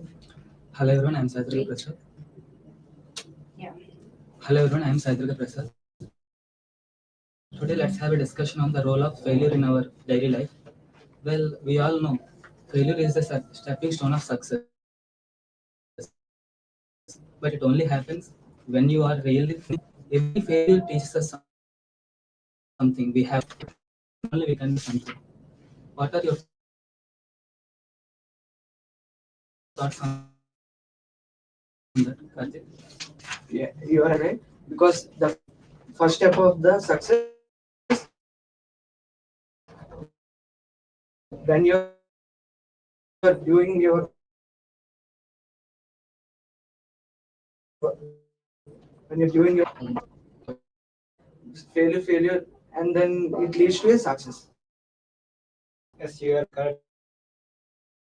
Hello everyone, I am Saidrika Prasad. Hello everyone, I am Saidrika Prasad. Today let's have a discussion on the role of failure in our daily life. Well, we all know failure is the stepping stone of success, but it only happens when you are really every failure teaches us something. We have to learn something, then only we can do something. What are your thoughts on that, Karthik? Yeah, you are right. Because the first step of the success, when you're doing your when you're doing your failure, and then it leads to a success. Yes, you are correct.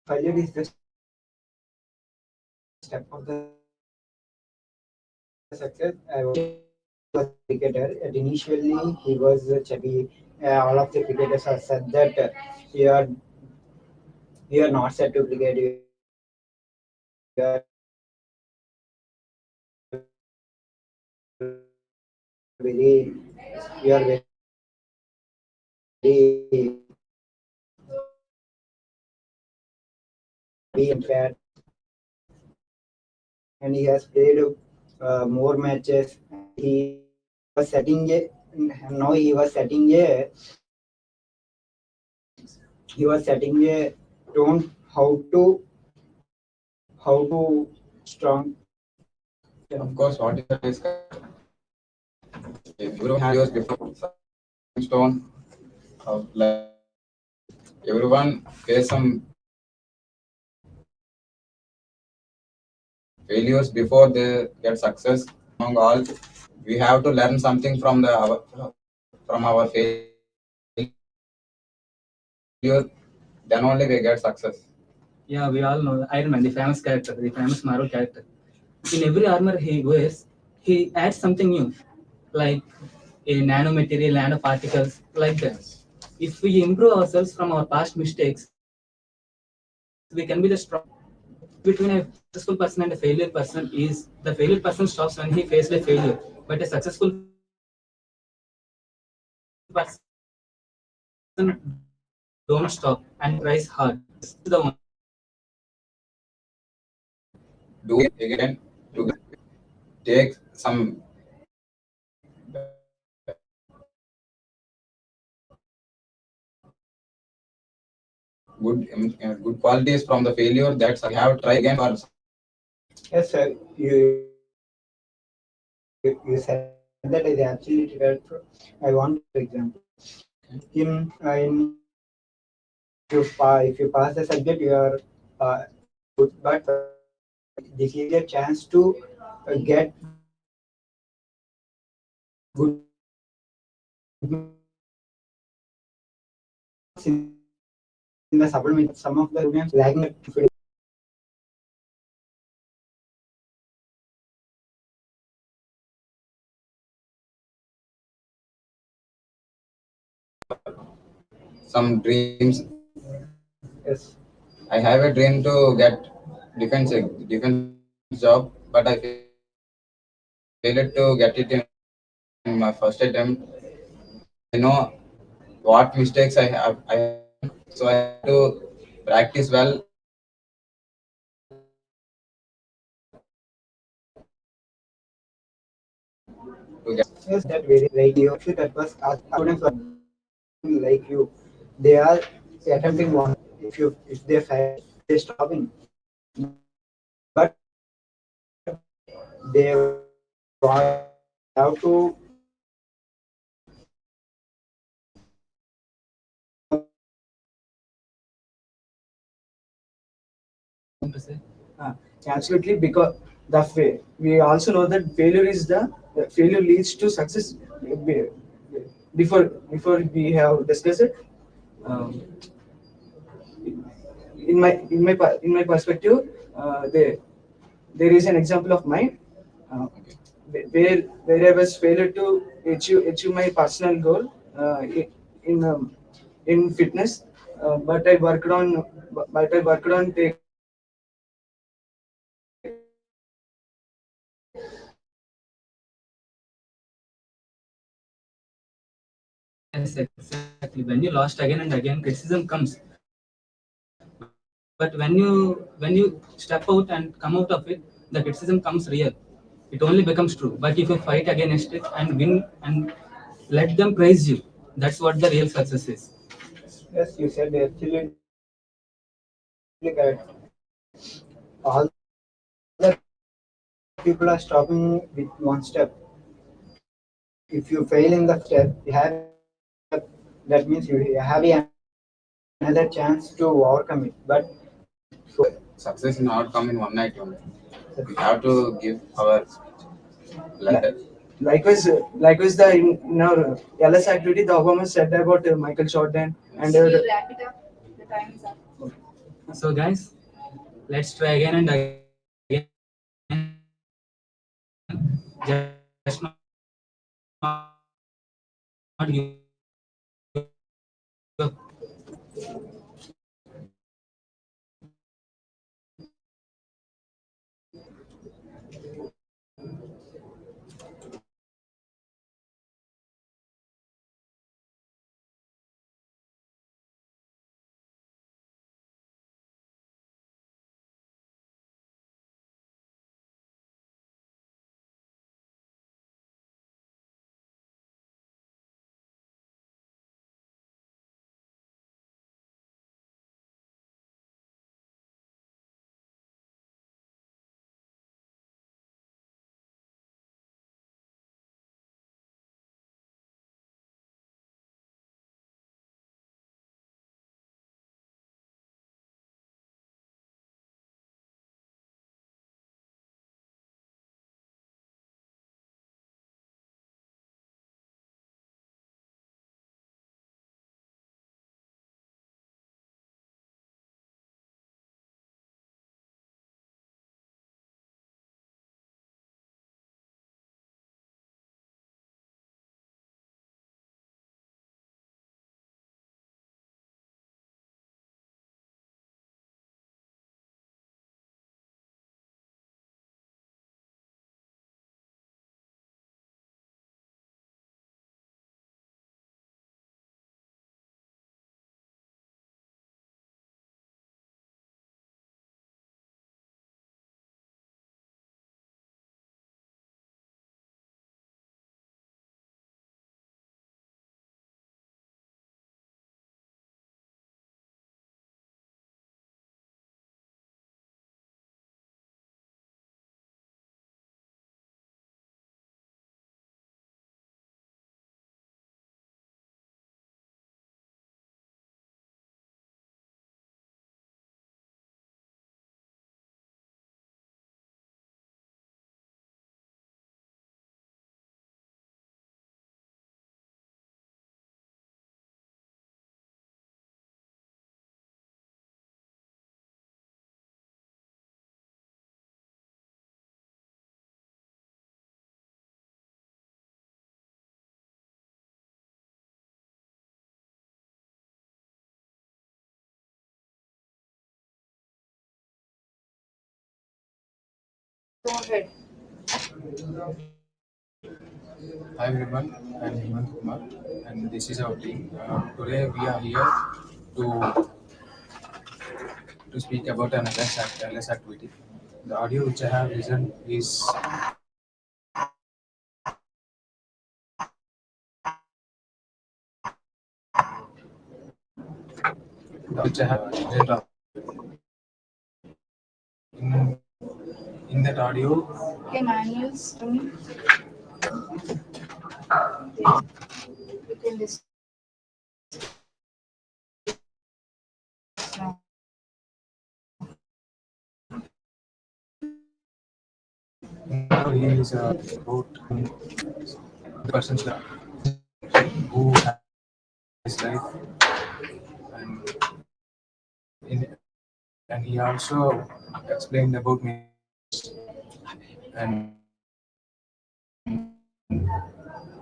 Failure is the step of the success. Was a cricketer. And initially, he was chubby. All of the cricketers have said that you are you are not set to cricket. You are very fat, and he has played more matches. Was setting a now he was setting a tone how to strong. Of course, what is that is correct. If everyone had yours before stone, like everyone face some failures before they get success. Among all, we have to learn something from from our failure. Then only we get success. Yeah, we all know Iron Man, the famous character, the famous Marvel character. In every armor he wears, he adds something new, like a nanomaterial, nanoparticles, like that. If we improve ourselves from our past mistakes, we can be the strong. Between a successful person and a failure person is the failure person stops when he faces a failure, but a successful person don't stop and tries hard. This is the only Do it again to take some good qualities from the failure. That's we have to try again for. Yes, sir. You said that is absolutely correct. I want to give example. In if you pass the subject, you are good. But this is a chance to get good in the supplement. Some of the students lacking that confidence. Some dreams. Yes. I have a dream to get defense job, but I failed to get it in my first attempt. I know what mistakes I have done, so I have to practice well to get it in my Yes, that very like you. Actually, that was students were like you. They are attempting one. If they fail, they stopping. But they have to to say. Uh, Absolutely, because we also know that failure leads to success. Be- Before we have discussed it, um, in my perspective, there is an example of mine, uh, where I was failed to achieve my personal goal, in in fitness, but I worked on taking Yes, exactly. When you lost again and again, criticism comes. But when you step out and come out of it, the criticism comes real. It only becomes true. But if you fight against it and win and let them praise you, that's what the real success is. Yes, you said absolutely correct. All the people are stopping with one step. If you fail in the first step, you have a that means you have another chance to overcome it. But Success will not come in one night only. We have to give our Li- like likewise, in our LS activity, the Obama said about Michael Jordan and We'll wrap it up. The time is up. So, guys, let's try again and again. Just not give Go ahead. Hi everyone, I'm Hemant Kumar and this is our team. Today we are here to speak about an LS activity. The audio which I have listened is the which I have listened of. In that audio, Okay, manuals. You can discuss now. in that audio he is about the person's life, who has his life, and and he also explained about me and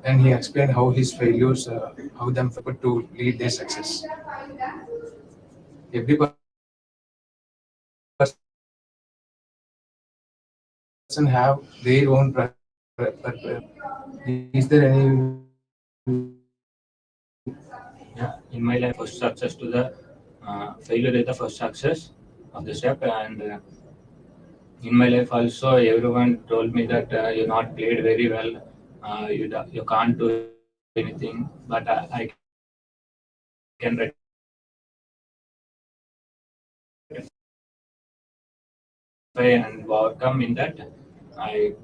and he explained how his failures, how them to lead their success. Every person have their own purpose. Is there any Yeah, in my life, first success to the failure is the first success of the step. And in my life also, everyone told me that you not played very well. You can't do anything. But I can rectify and overcome in that. I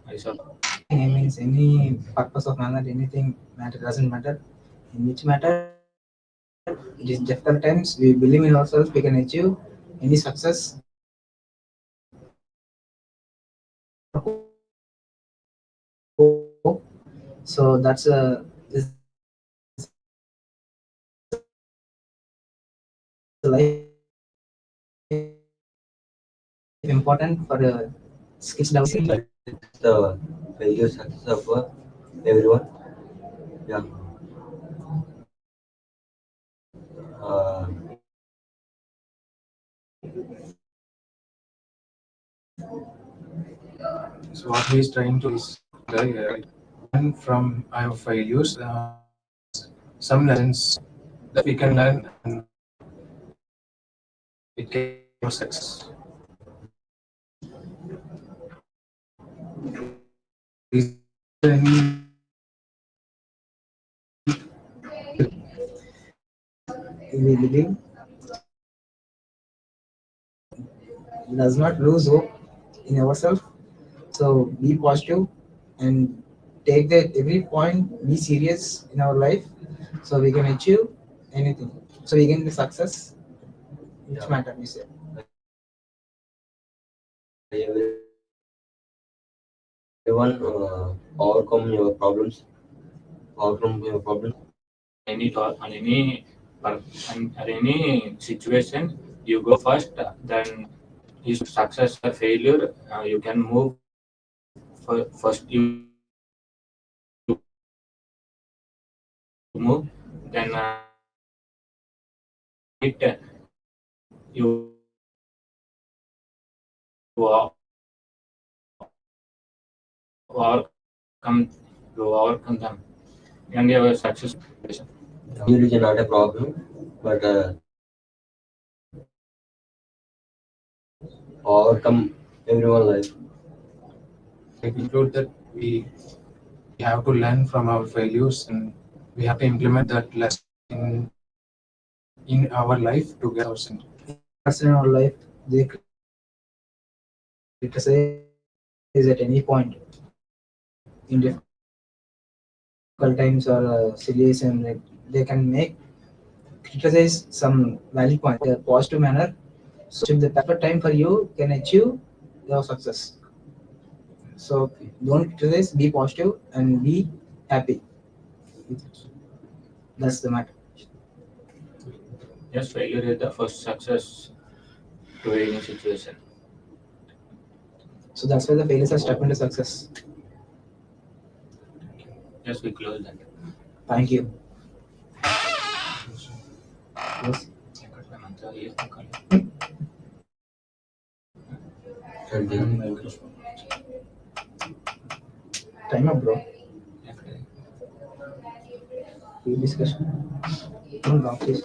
I saw. Anything means any purpose of matter, anything matter doesn't matter. In which matter, it is difficult times. We believe in ourselves. We can achieve any success. So that's is the life important for skills development. The failure success of everyone. Yeah. So what he is trying to is learn from our failures, some lessons that we can learn, and it can be our success. Is there any We believe does not lose hope in ourselves. So be positive and take that every point, be serious in our life so we can achieve anything. So we can be success, which matter we say. Everyone overcome your problems. Overcome your problems. Any thought on any on any situation, you go first. Then is success or failure. You can move first. You move, then you overcome you overcome them, and you have a success. Failure is not a problem, but overcome everyone life. I conclude that we have to learn from our failures, and we have to implement that lesson in our life to get ourselves. Person in our life, they criticize at any point in difficult times or silly and like they can make criticize some valid points in a positive manner. So if the perfect time for you can achieve your success. So don't criticize, be positive and be happy. That's the matter. Yes, failure is the first success to any situation. So that's why the failures are step into success. Yes, we close that. Thank you. Yes. Time up, bro. Free discussion. No, no, please.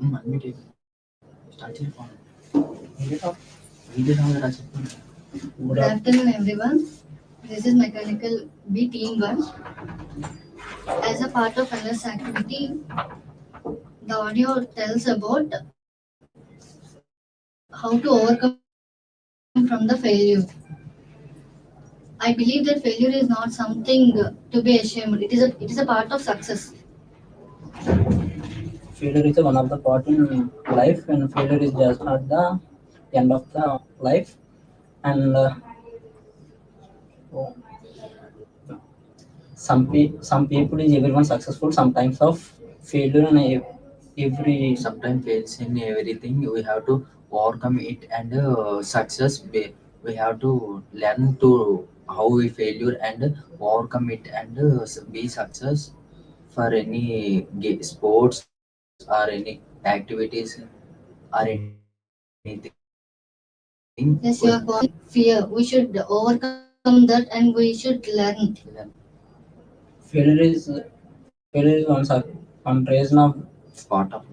Good afternoon, everyone. This is Mechanical B Team 1. As a part of NS activity, the audio tells about how to overcome from the failure. I believe that failure is not something to be ashamed. It is a part of success. Failure is one of the part in life, and failure is just not the end of the life. And some people is everyone successful. Sometimes of failure and every sometimes fails in everything. We have to overcome it, and we have to learn to how we failure and overcome it, and be success for any sports or any activities or anything. Yes, you are calling fear. We should overcome that and we should learn. failure is failure is one reason of Part of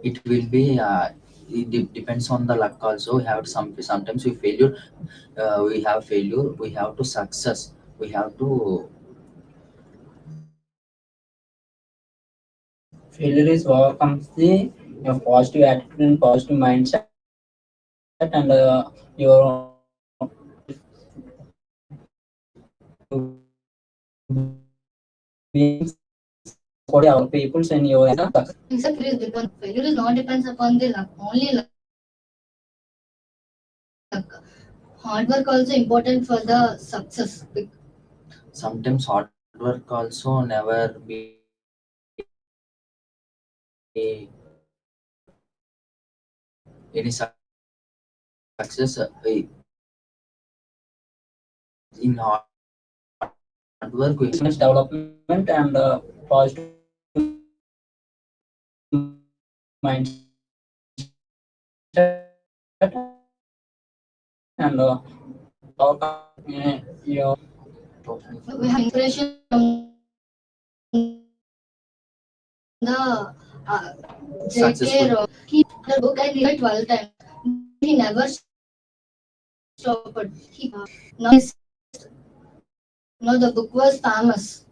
it will be depends on the luck also. We have sometimes we failure, we have failure, we have to success, we have to failure is overcomes the your positive attitude and positive mindset and your being supporting our peoples and your success. Exactly, failure is not depends upon the luck, only luck. Hard work also important for the success. sometimes hard work also never be any success in hard work. We Business development and positive mindset and your We have inspiration from the successful JK. He the book and he read 12 times. He never stopped. He now the book was famous.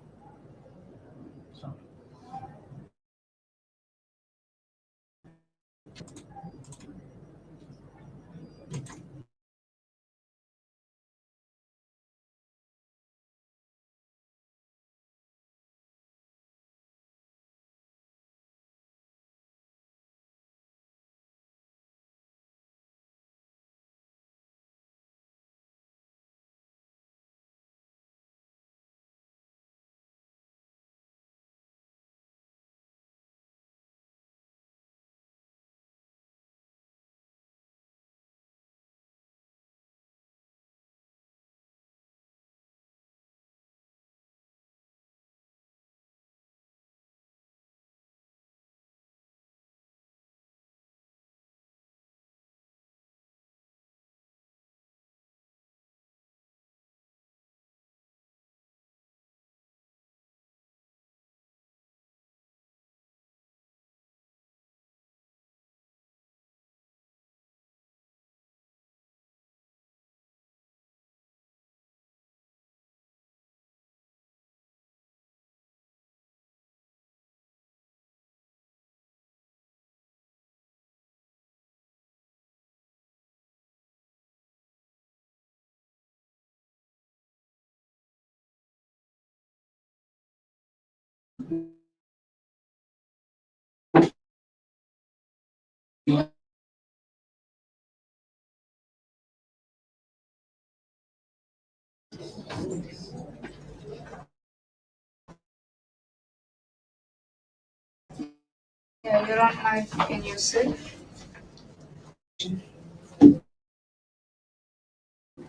Yeah, you're on mic. Can you say?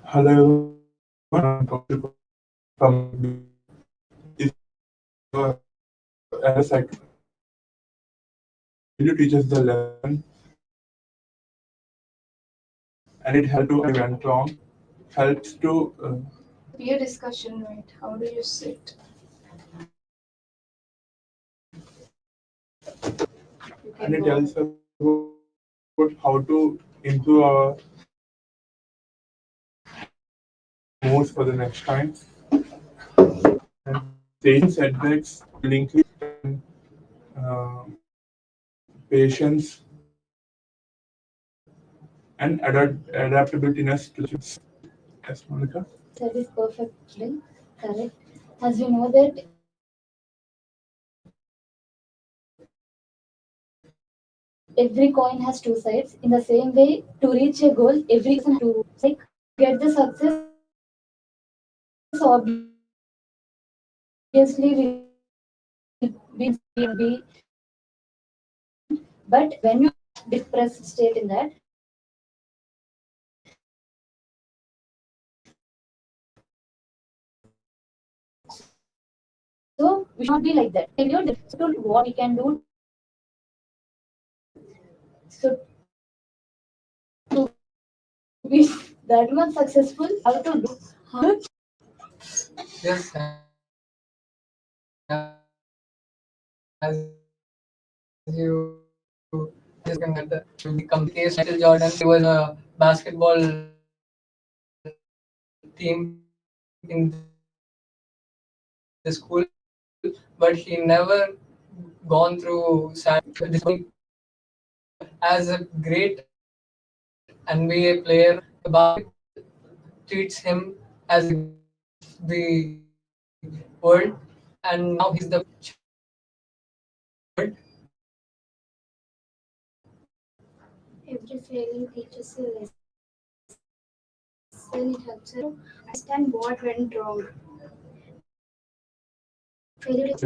Hello everyone, I'm Kaushik from is as a failure teaches the lesson and it helps to went wrong, helps to Peer discussion, right? How do you sit? You And can it go tells ahead. about how to improve our moves for the next time. And facing setbacks will increase patience and adaptability to yes, Monica. That is perfectly correct. As we know that every coin has two sides. In the same way, to reach a goal, every person has to like get the success. Obviously, will be but when you depressed state in that, so we should not be like that. Failure, so what we can do. So to be that much successful, how to do how Yes, as you just looking at to become the case Michael Jordan, he was a basketball team in the school, but he never gone through as a great NBA player. The basket treats him as the world, and now he's the world. Every failing teaches a lesson. It helps you understand what went wrong. Failure is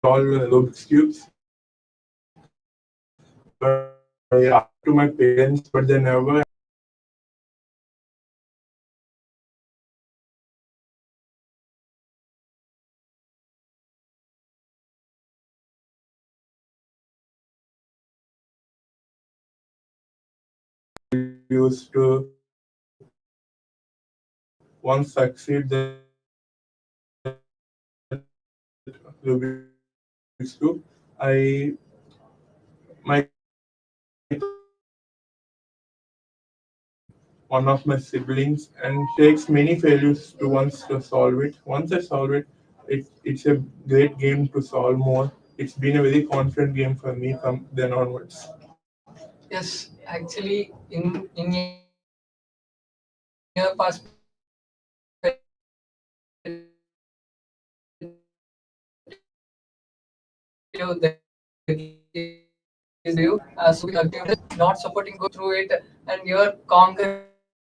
All Rubik's cubes. But I asked to my parents, but they never. Used to once succeed the Rubik's cube. My one of my siblings and takes many failures to once to solve it. Once I solve it, it's a great game to solve more. It's been a very confident game for me from then onwards. Yes, actually, in your perspective, the is you so not supporting go through it, and you're conquering it.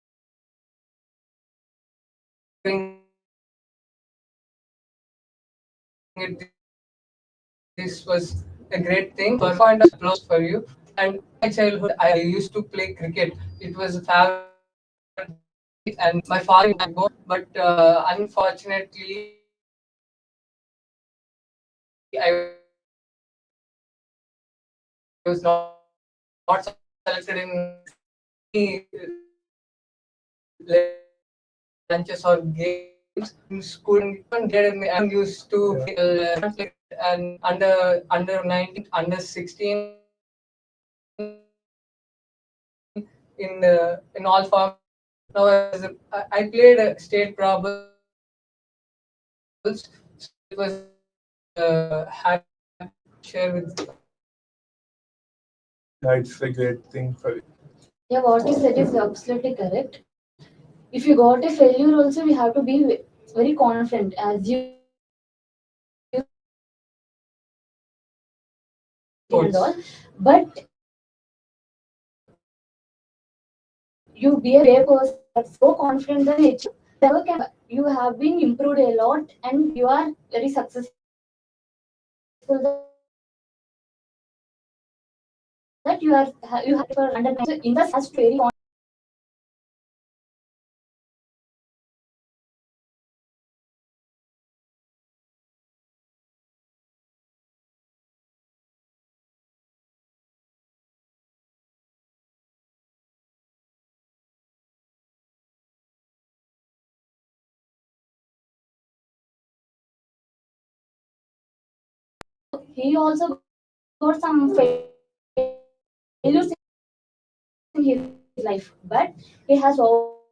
This was a great thing. For point of applause for you. And my childhood, I used to play cricket. It was a favorite, and my father backbone. But unfortunately, I was not selected in any lunches or games in school. And used to play and under 19, under 16 in all forms. Now I played state problems. So it was happy to share with you. That's a great thing for you. yeah, what you said is absolutely correct. If you got a failure, also we have to be very confident, as you and all. But you be a brave person that's so confident that never can. You have been improved a lot, and you are very successful. That you have for under so in the has to very he also got some failures in his life, but he has overcome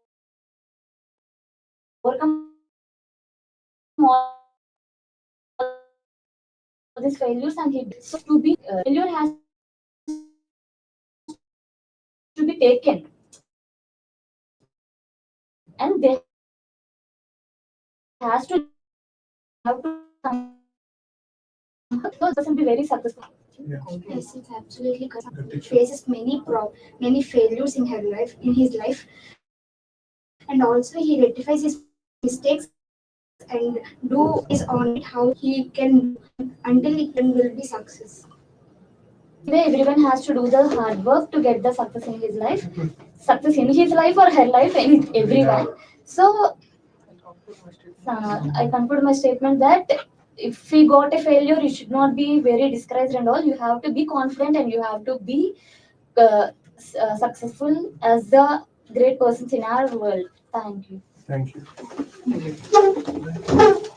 all these failures and he became successful. So to be failure has to be taken, and they has to have to so the person be very successful. Yes, it's absolutely correct. That is Faces many failures in her life, in his life, and also he rectifies his mistakes and do is on it how he can do until he can will be success. Anyway, everyone has to do the hard work to get the success in his life, success in his life or her life, everyone. So I conclude my statement that if we got a failure, you should not be very discouraged and all. You have to be confident and you have to be successful as the great persons in our world. Thank you. Thank you. Thank you.